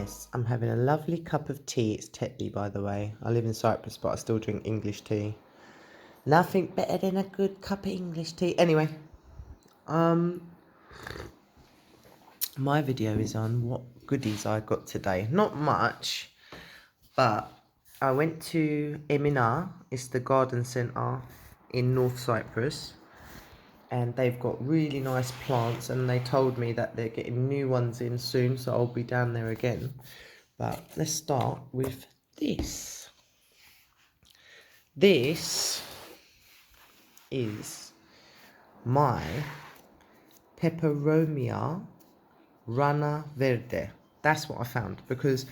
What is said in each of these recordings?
guys, I'm having a lovely cup of tea. It's Tetley, by the way. I live in Cyprus, but I still drink English tea. Nothing better than a good cup of English tea. Anyway, my video is on what goodies I got today. Not much, but I went to Eminaga. It's the garden centre in North Cyprus. And they've got really nice plants, and they told me that they're getting new ones in soon, so I'll be down there again. But let's start with this. This is my Peperomia Rena Verde. That's what I found, because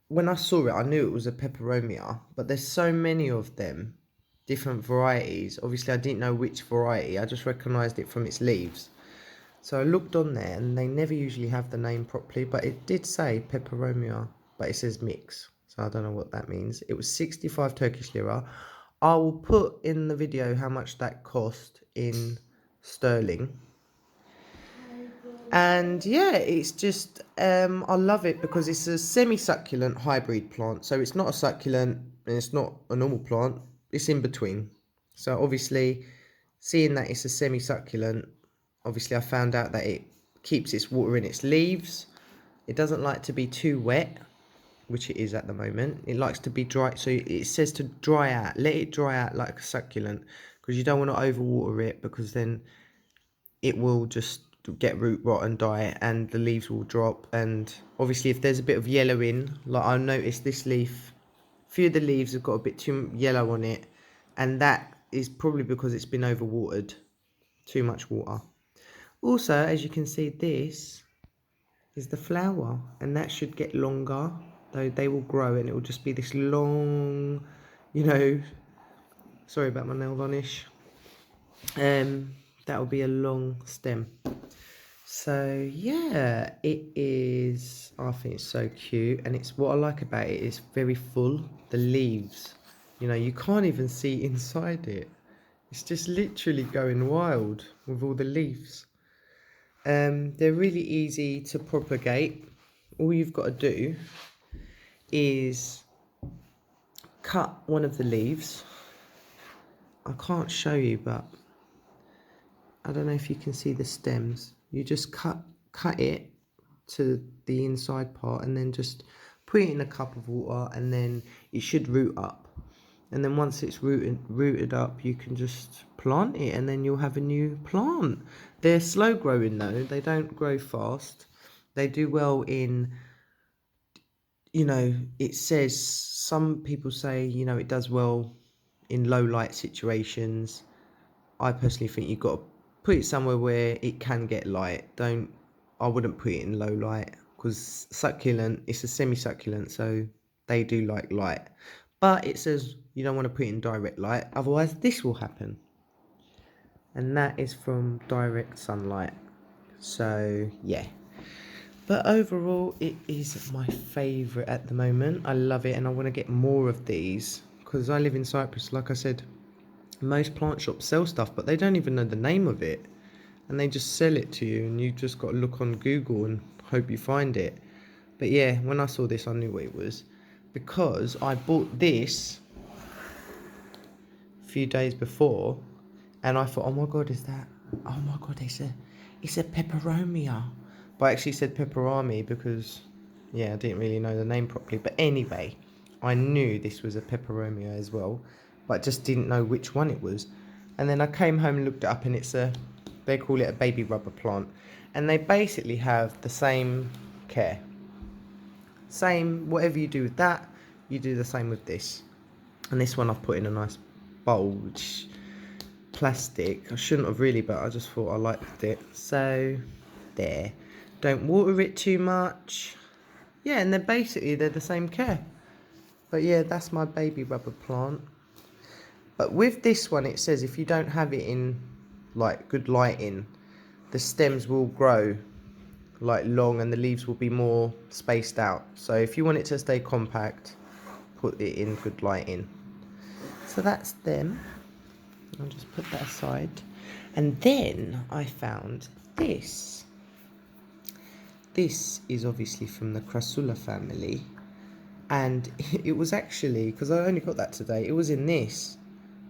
when I saw it, I knew it was a Peperomia, but there's so many of them, different varieties. Obviously, I didn't know which variety. I just recognised it from its leaves. So I looked on there, and they never usually have the name properly, but it did say Peperomia, but it says mix. So I don't know what that means. It was 65 Turkish lira. I will put in the video how much that cost in sterling. And yeah, it's just, I love it because it's a semi-succulent hybrid plant. So it's not a succulent and it's not a normal plant. It's in between. So obviously, seeing that it's a semi-succulent, obviously I found out that it keeps its water in its leaves. It doesn't like to be too wet, which it is at the moment. It likes to be dry. So it says to dry out. Let it dry out like a succulent, because you don't want to overwater it, because then it will just get root rot and die, and the leaves will drop. And obviously if there's a bit of yellow in, like I noticed this leaf, a few of the leaves have got a bit too yellow on it, and that is probably because it's been overwatered, too much water. Also, as you can see, this is the flower, and that should get longer, though they will grow, and it will just be this long, you know, sorry about my nail varnish, that will be a long stem. So yeah, it is, I think it's so cute, and it's, what I like about it is very full. The leaves, you know, you can't even see inside it. It's just literally going wild with all the leaves. They're really easy to propagate. All you've got to do is cut one of the leaves. I can't show you, but I don't know if you can see the stems. You just cut it to the inside part, and then just put it in a cup of water, and then it should root up. And then once it's rooted up, you can just plant it, and then you'll have a new plant. They're slow growing though. They don't grow fast. They do well in, you know, it says, some people say, you know, it does well in low light situations. I personally think you've got to put it somewhere where it can get light. I wouldn't put it in low light, because succulent, it's a semi-succulent, so they do like light. But it says you don't want to put it in direct light, otherwise this will happen. And that is from direct sunlight. So yeah. But overall, it is my favourite at the moment. I love it, and I want to get more of these, because I live in Cyprus. Like I said, most plant shops sell stuff, but they don't even know the name of it, and they just sell it to you, and you just got to look on Google and hope you find it. But yeah, when I saw this, I knew what it was, because I bought this a few days before, and I thought, oh my god, is that, oh my god, it's a Peperomia. But I actually said Peperami because, yeah, I didn't really know the name properly. But anyway, I knew this was a Peperomia as well, but just didn't know which one it was. And then I came home and looked it up, and they call it a baby rubber plant. And they basically have the same care. Same, whatever you do with that, you do the same with this. And this one I've put in a nice bowl, which plastic. I shouldn't have really, but I just thought I liked it. So, there. Don't water it too much. Yeah, and they're the same care. But yeah, that's my baby rubber plant. But with this one, it says if you don't have it in like good lighting, the stems will grow like long, and the leaves will be more spaced out. So if you want it to stay compact, put it in good lighting. So that's them. I'll just put that aside. And then I found this. this is obviously from the Crasula family, and it was actually, because I only got that today, it was in this,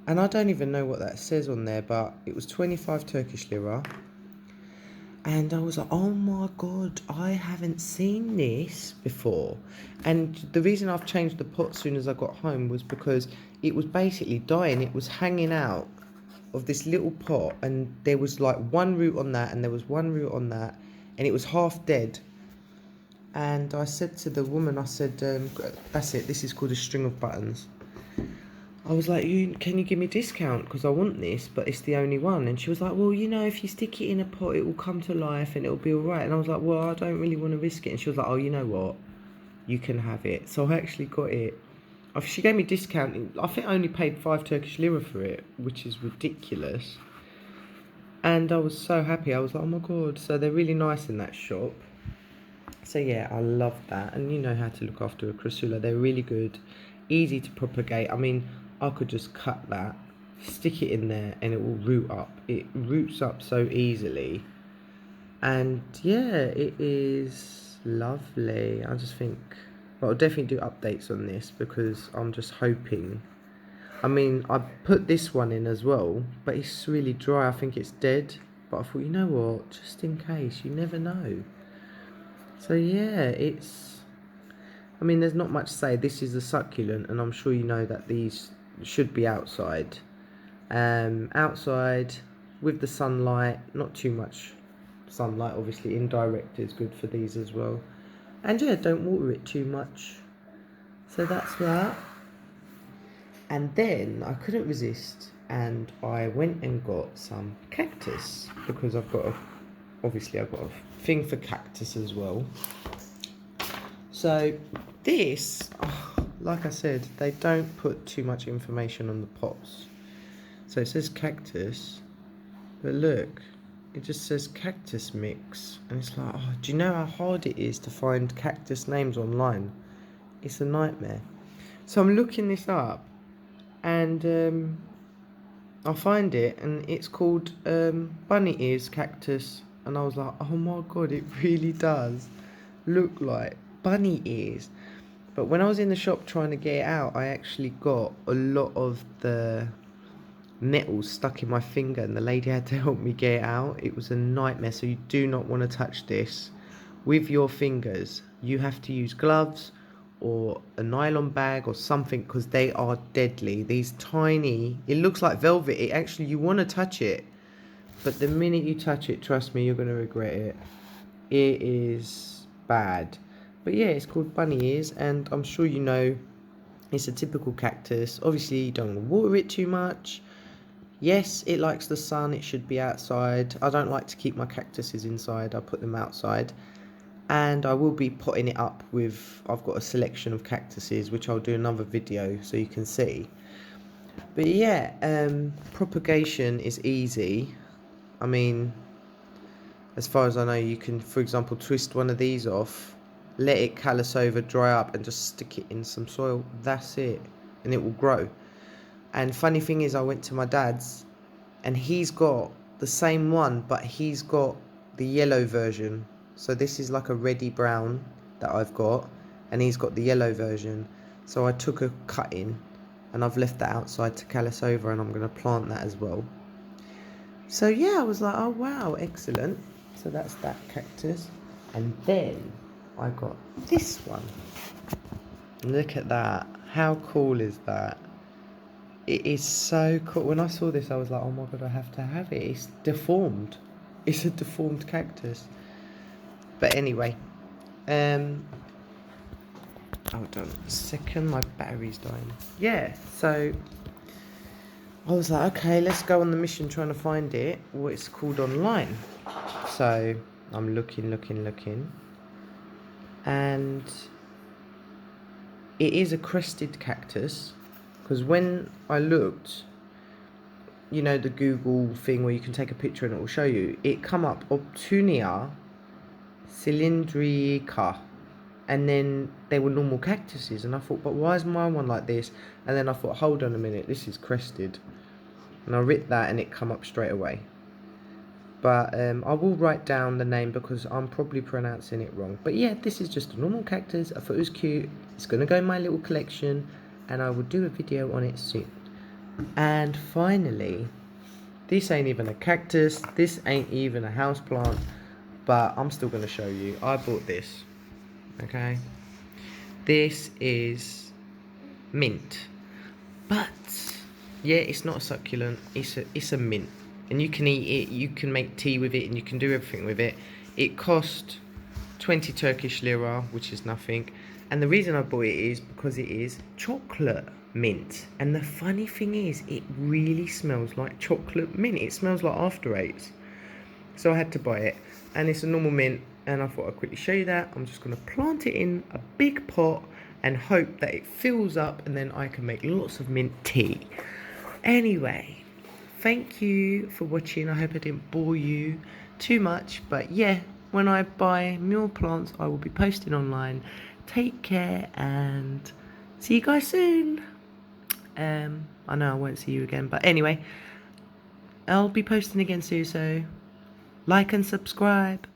and I don't even know what that says on there, but it was 25 Turkish lira. And I was like, oh my god, I haven't seen this before. And the reason I've changed the pot as soon as I got home was because it was basically dying. It was hanging out of this little pot, and there was like one root on that, and there was one root on that, and it was half dead. And I said to the woman, I said, that's it, this is called a string of buttons. I was like, can you give me a discount? Because I want this, but it's the only one. And she was like, well, you know, if you stick it in a pot, it will come to life and it'll be all right. And I was like, well, I don't really want to risk it. And she was like, oh, you know what? You can have it. So I actually got it. She gave me a discount. I think I only paid 5 Turkish lira for it, which is ridiculous. And I was so happy. I was like, oh my god. So they're really nice in that shop. So yeah, I love that. And you know how to look after a Crasula. They're really good. Easy to propagate. I mean, I could just cut that, stick it in there, and it will root up. It roots up so easily. And yeah, it is lovely. I just think, well, I'll definitely do updates on this because I'm just hoping. I mean, I put this one in as well, but it's really dry. I think it's dead. But I thought, you know what, just in case, you never know. So yeah, I mean, there's not much to say. This is a succulent, and I'm sure you know that these should be outside. Outside with the sunlight, not too much sunlight, obviously indirect is good for these as well. And yeah, don't water it too much. So that's that. And then I couldn't resist, and I went and got some cactus because I've got a thing for cactus as well. So this, like I said, they don't put too much information on the pots. So it says cactus, but look, it just says cactus mix. And it's like, oh, do you know how hard it is to find cactus names online? It's a nightmare. So I'm looking this up, and I find it, and it's called bunny ears cactus. And I was like, oh my god, it really does look like bunny ears. But when I was in the shop trying to get it out, I actually got a lot of the nettles stuck in my finger, and the lady had to help me get it out. It was a nightmare. So you do not want to touch this with your fingers. You have to use gloves or a nylon bag or something, because they are deadly. These tiny, it looks like velvet. It actually, you want to touch it, but the minute you touch it, trust me, you're going to regret it. It is bad. But yeah, it's called bunny ears, and I'm sure you know it's a typical cactus. Obviously, you don't want to water it too much. Yes, it likes the sun. It should be outside. I don't like to keep my cactuses inside. I put them outside. And I will be potting it up with, I've got a selection of cactuses, which I'll do another video so you can see. But yeah, propagation is easy. I mean, as far as I know, you can, for example, twist one of these off, let it callus over, dry up, and just stick it in some soil. That's it, and it will grow. And funny thing is, I went to my dad's, and he's got the same one, but he's got the yellow version. So this is like a reddy brown that I've got, and he's got the yellow version. So I took a cutting, and I've left that outside to callus over, and I'm going to plant that as well. So yeah, I was like, oh wow, excellent. So that's that cactus. And then I got this one. Look at that. How cool is that? It is so cool. When I saw this, I was like, oh my god, I have to have it. It's deformed. It's a deformed cactus. But anyway, hold on a second, my battery's dying. Yeah, so I was like, okay, let's go on the mission trying to find it, what it's called online. So I'm looking, and it is a crested cactus, because when I looked, you know, the Google thing where you can take a picture and it will show you, it come up Opuntia, Cylindrica, and then they were normal cactuses, and I thought, but why is my one like this? And then I thought, hold on a minute, this is crested, and I writ that and it come up straight away. But I will write down the name because I'm probably pronouncing it wrong. But yeah, this is just a normal cactus. I thought it was cute. It's going to go in my little collection, and I will do a video on it soon. And finally, this ain't even a cactus. This ain't even a houseplant. But I'm still going to show you. I bought this. Okay. This is mint. But yeah, it's not a succulent. It's a mint. And you can eat it, you can make tea with it, and you can do everything with it. It cost 20 Turkish lira, which is nothing. And the reason I bought it is because it is chocolate mint. And the funny thing is, it really smells like chocolate mint. It smells like After Eights. So I had to buy it. And it's a normal mint. And I thought I'd quickly show you that. I'm just going to plant it in a big pot and hope that it fills up, and then I can make lots of mint tea. Anyway. Thank you for watching. I hope I didn't bore you too much. But yeah, when I buy more plants, I will be posting online. Take care and see you guys soon. I know I won't see you again. But anyway, I'll be posting again soon. So like and subscribe.